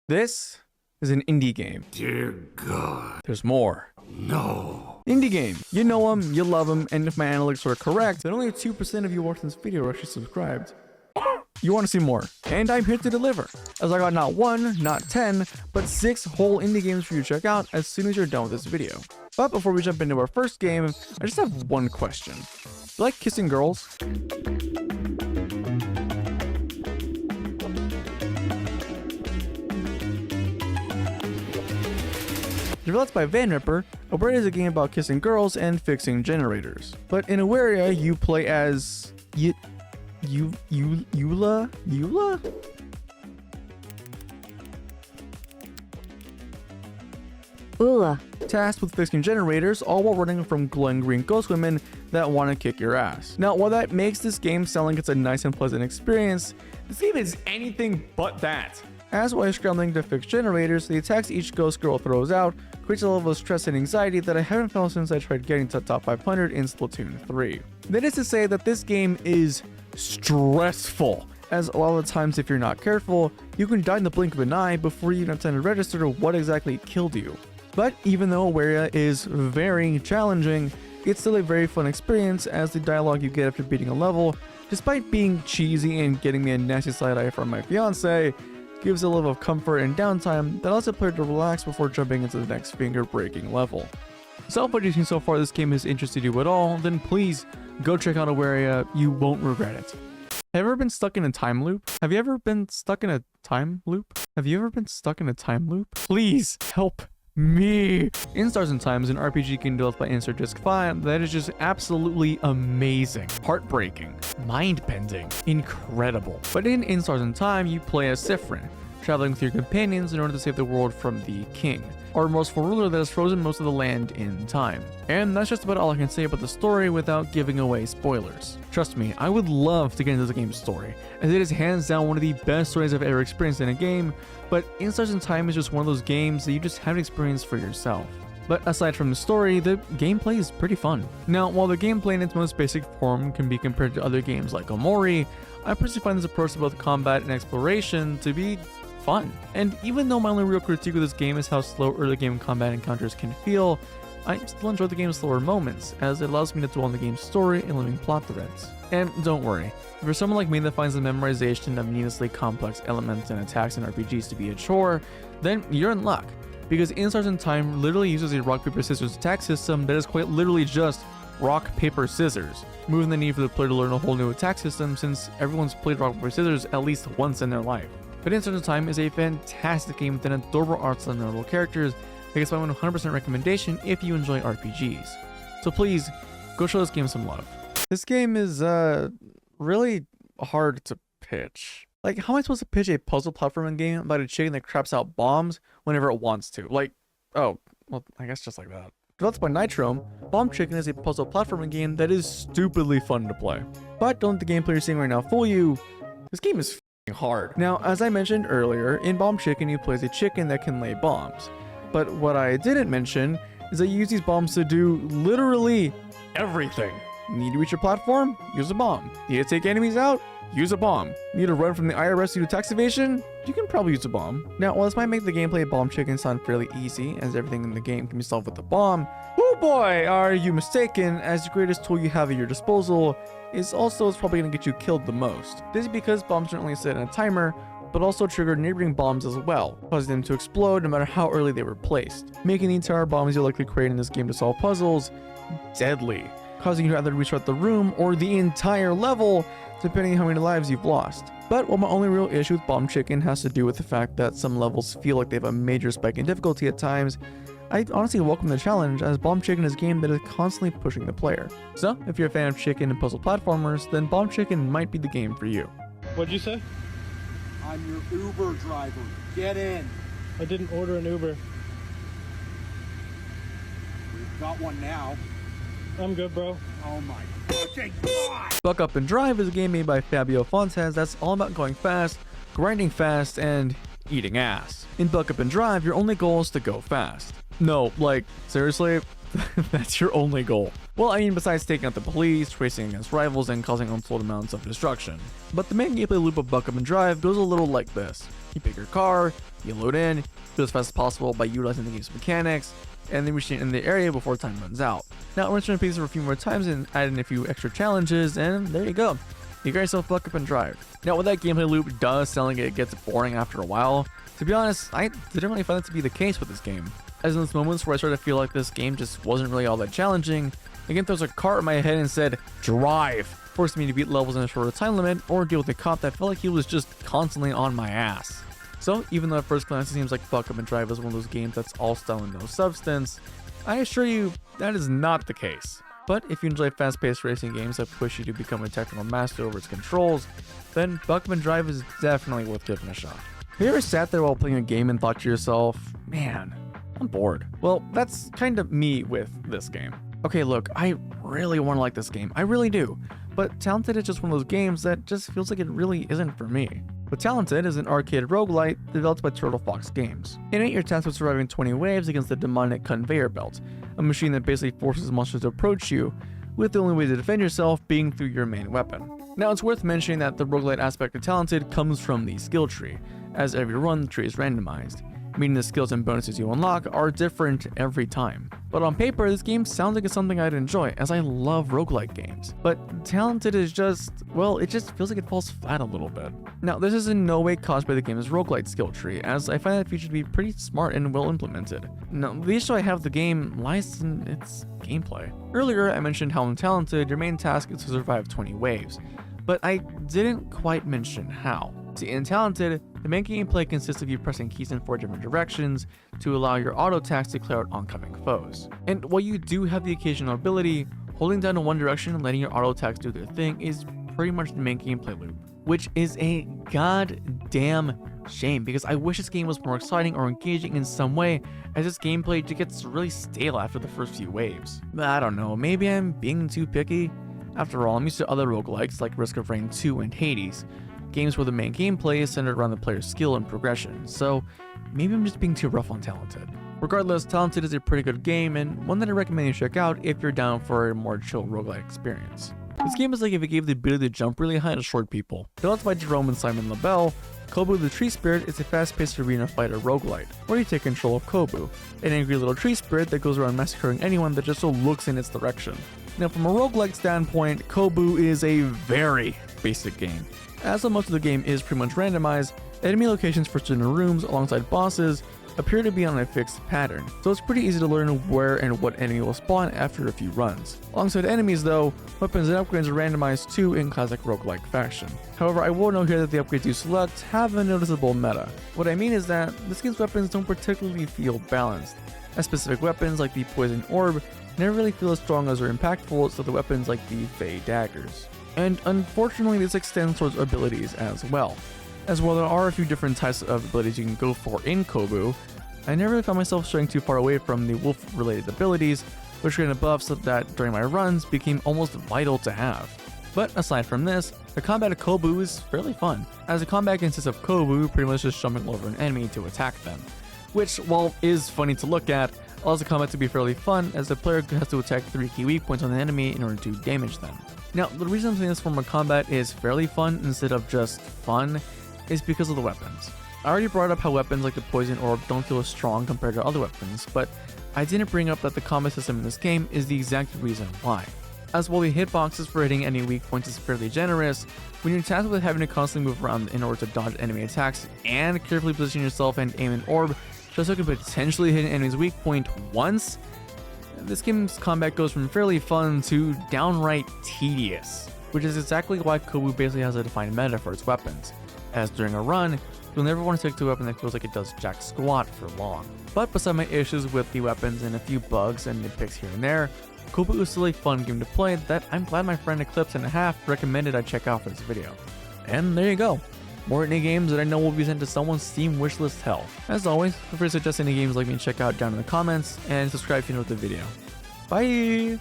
This is an indie game. Dear God. There's more. No. Indie game. You know them, you love them, and if my analytics are correct, then only 2% of you watching this video are actually subscribed. You want to see more, and I'm here to deliver, as I got not 1, not 10, but 6 whole indie games for you to check out as soon as you're done with this video. But before we jump into our first game, I just have one question. You like kissing girls? Developed by Van Ripper, Awaria is a game about kissing girls and fixing generators. But in Awaria, you play as Eula? Ula. Tasked with fixing generators, all while running from glowing green ghost women that want to kick your ass. Now, while that makes this game sound like it's a nice and pleasant experience, this game is anything but that. As while scrambling to fix generators, the attacks each ghost girl throws out creates a level of stress and anxiety that I haven't felt since I tried getting to top 500 in Splatoon 3. That is to say that this game is stressful, as a lot of the times if you're not careful, you can die in the blink of an eye before you even have time to register what exactly killed you. But even though Awaria is very challenging, it's still a very fun experience as the dialogue you get after beating a level, despite being cheesy and getting me a nasty side eye from my fiance, gives a level of comfort and downtime that allows the player to relax before jumping into the next finger-breaking level. So if what you've seen so far this game has interested you at all, then please go check out Awaria, you won't regret it. Have you ever been stuck in a time loop? Have you ever been stuck in a time loop? Have you ever been stuck in a time loop? Please help me! In Stars and Time is an RPG game developed by Insert Disc 5 that is just absolutely amazing, heartbreaking, mind-bending, incredible. But in Stars and Time, you play as Sifrin, traveling with your companions in order to save the world from the king, or remorseful ruler that has frozen most of the land in time. And that's just about all I can say about the story without giving away spoilers. Trust me, I would love to get into the game's story, as it is hands down one of the best stories I've ever experienced in a game, but In Stars and Time is just one of those games that you just have to experience for yourself. But aside from the story, the gameplay is pretty fun. Now, while the gameplay in its most basic form can be compared to other games like Omori, I personally find this approach to both combat and exploration to be fun. And even though my only real critique of this game is how slow early game combat encounters can feel, I still enjoy the game's slower moments, as it allows me to dwell on the game's story and living plot threads. And don't worry, if you're someone like me that finds the memorization of needlessly complex elements and attacks in RPGs to be a chore, then you're in luck, because In Stars and Time literally uses a rock, paper, scissors attack system that is quite literally just rock, paper, scissors, removing the need for the player to learn a whole new attack system since everyone's played rock, paper, scissors at least once in their life. But In Stars and Time is a fantastic game with an adorable art style and notable characters that gets my 100% recommendation if you enjoy RPGs. So please, go show this game some love. This game is really hard to pitch. Like, how am I supposed to pitch a puzzle platforming game about a chicken that craps out bombs whenever it wants to? Like, oh, well, I guess just like that. Developed by Nitrome, Bomb Chicken is a puzzle platforming game that is stupidly fun to play. But don't let the gameplay you're seeing right now fool you. This game is hard. Now, as I mentioned earlier, in Bomb Chicken you play as a chicken that can lay bombs. But what I didn't mention is that you use these bombs to do literally everything. Need to reach your platform? Use a bomb. Need to take enemies out? Use a bomb. Need to run from the IRS to do tax evasion? You can probably use a bomb. Now, while this might make the gameplay of Bomb Chicken sound fairly easy, as everything in the game can be solved with a bomb, oh boy, are you mistaken, as the greatest tool you have at your disposal is also probably going to get you killed the most. This is because bombs are not only set in a timer, but also trigger neighboring bombs as well, causing them to explode no matter how early they were placed, making the entire bombs you'll likely create in this game to solve puzzles deadly, causing you to either restart the room or the entire level, depending on how many lives you've lost. But while my only real issue with Bomb Chicken has to do with the fact that some levels feel like they have a major spike in difficulty at times, I honestly welcome the challenge, as Bomb Chicken is a game that is constantly pushing the player. So, if you're a fan of chicken and puzzle platformers, then Bomb Chicken might be the game for you. What'd you say? I'm your Uber driver. Get in. I didn't order an Uber. We've got one now. I'm good, bro. Oh my fucking God! Buck Up and Drive is a game made by Fabio Fontes that's all about going fast, grinding fast, and eating ass. In Buck Up and Drive, your only goal is to go fast. No, like, seriously? That's your only goal. Well, I mean, besides taking out the police, racing against rivals, and causing untold amounts of destruction. But the main gameplay loop of Buck Up and Drive goes a little like this. You pick your car, you load in, go as fast as possible by utilizing the game's mechanics, and then reach in the area before time runs out. Now, rinse and repeat for a few more times and add in a few extra challenges, and there you go. You got yourself Buck Up and Drive. Now, what that gameplay loop does sound like it gets boring after a while, to be honest, I didn't really find that to be the case with this game. As in those moments where I started to feel like this game just wasn't really all that challenging, the game throws a cart in my head and said, drive, forcing me to beat levels in a shorter time limit or deal with a cop that felt like he was just constantly on my ass. So even though at first glance it seems like Buck Up and Drive is one of those games that's all style and no substance, I assure you that is not the case. But if you enjoy fast-paced racing games that push you to become a technical master over its controls, then Buck Up and Drive is definitely worth giving a shot. Have you ever sat there while playing a game and thought to yourself, man, I'm bored? Well, that's kind of me with this game. Okay, look, I really want to like this game. I really do. But Talented is just one of those games that just feels like it really isn't for me. But Talented is an arcade roguelite developed by Turtle Fox Games. In it, you're tasked with surviving 20 waves against the demonic conveyor belt, a machine that basically forces monsters to approach you, with the only way to defend yourself being through your main weapon. Now, it's worth mentioning that the roguelite aspect of Talented comes from the skill tree, as every run the tree is randomized, meaning the skills and bonuses you unlock are different every time. But on paper, this game sounds like it's something I'd enjoy, as I love roguelike games. But Talented is just, well, it just feels like it falls flat a little bit. Now, this is in no way caused by the game's roguelite skill tree, as I find that feature to be pretty smart and well implemented. Now, the issue I have with the game lies in its gameplay. Earlier, I mentioned how in Talented, your main task is to survive 20 waves, but I didn't quite mention how. See, in Talented, the main gameplay consists of you pressing keys in 4 different directions to allow your auto attacks to clear out oncoming foes. And while you do have the occasional ability, holding down in one direction and letting your auto attacks do their thing is pretty much the main gameplay loop, which is a goddamn shame because I wish this game was more exciting or engaging in some way, as this gameplay just gets really stale after the first few waves. But I don't know, maybe I'm being too picky? After all, I'm used to other roguelikes like Risk of Rain 2 and Hades, games where the main gameplay is centered around the player's skill and progression, so maybe I'm just being too rough on Talented. Regardless, Talented is a pretty good game and one that I recommend you check out if you're down for a more chill roguelike experience. This game is like if it gave the ability to jump really high to short people. Developed by Jerome and Simon LaBelle, Koboo the Tree Spirit is a fast-paced arena fighter roguelite, where you take control of Koboo, an angry little tree spirit that goes around massacring anyone that just so looks in its direction. Now, from a roguelike standpoint, Koboo is a very basic game. As so much of the game is pretty much randomized, enemy locations for certain rooms alongside bosses appear to be on a fixed pattern, so it's pretty easy to learn where and what enemy will spawn after a few runs. Alongside enemies though, weapons and upgrades are randomized too in classic roguelike fashion. However, I will note here that the upgrades you select have a noticeable meta. What I mean is that this game's weapons don't particularly feel balanced, as specific weapons like the Poison Orb never really feel as strong as or impactful as the weapons like the Fey Daggers. And unfortunately, this extends towards abilities as well. As well, there are a few different types of abilities you can go for in Koboo. I never really found myself straying too far away from the wolf-related abilities, which created buffs that during my runs became almost vital to have. But aside from this, the combat of Koboo is fairly fun, as the combat consists of Koboo pretty much just jumping over an enemy to attack them, which, while is funny to look at, allows the combat to be fairly fun, as the player has to attack 3 key weak points on the enemy in order to damage them. Now, the reason I'm saying this form of combat is fairly fun instead of just fun is because of the weapons. I already brought up how weapons like the Poison Orb don't feel as strong compared to other weapons, but I didn't bring up that the combat system in this game is the exact reason why. As while the hitboxes for hitting any weak points is fairly generous, when you're tasked with having to constantly move around in order to dodge enemy attacks and carefully position yourself and aim an orb just so you can potentially hit an enemy's weak point once, this game's combat goes from fairly fun to downright tedious, which is exactly why Koboo basically has a defined meta for its weapons, as during a run, you'll never want to stick to a weapon that feels like it does jack squat for long. But beside my issues with the weapons and a few bugs and nitpicks here and there, Koboo is still a fun game to play that I'm glad my friend Eclipse1/2 recommended I check out for this video. And there you go. More indie games that I know will be sent to someone's Steam wishlist hell. As always, feel free to suggest any games like me to check out down in the comments, and subscribe if you enjoyed the video. Bye!